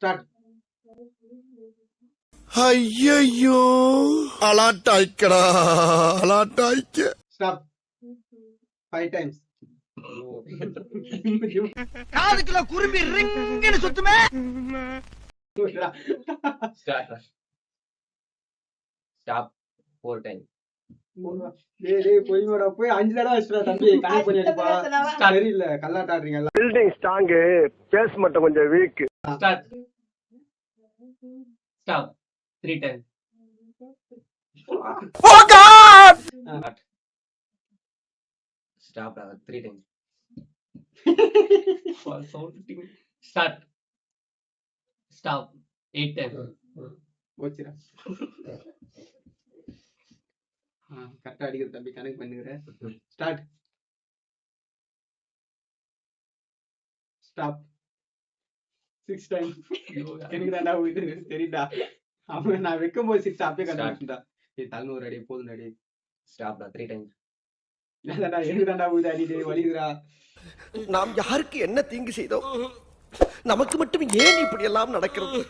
Start. ஐயோ அலாட்டாய்க்கடா அலாட்டாய்க்க. Stop. 5 times. காதுக்குள்ள Kurumbi ரிங்னு சுத்துமே. Stop 4 times. டேய் போய்டா போய் 5 தடவை வச்சுடா தம்பி. கனெக்ட் பண்ணி அடிப்பா. சரியில்லை கல்லாட்ட ஆடுறீங்க எல்லாம். பில்டிங் ஸ்ட்ராங் பேஸ் மட்டும் கொஞ்சம் week. Start. Stop 3 times. Oh God! Stop 3 times. For sounding. Start. Stop 8 times. போச்சுடா. கரெக்டா அடிக்கிற தம்பி கனெக்ட் பண்ணுகிறேன். ஸ்டார்ட். Stop 6 times. எனக்கு தான்டா இது தெரியுடா. அவன் நான் வைக்கும் போது 6 அப்பே கண்டுபிடிச்சா. ஏய் தள்ளுற அடி போதும் அடி. Stop 3 times. என்னடா எனக்கு தான்டா இது அடி டேய் வலிக்குதுடா. நாம் யாருக்கு என்ன தீங்கு செய்தோம்? நமக்கு மட்டும் ஏன் இப்படி எல்லாம் நடக்கிறது?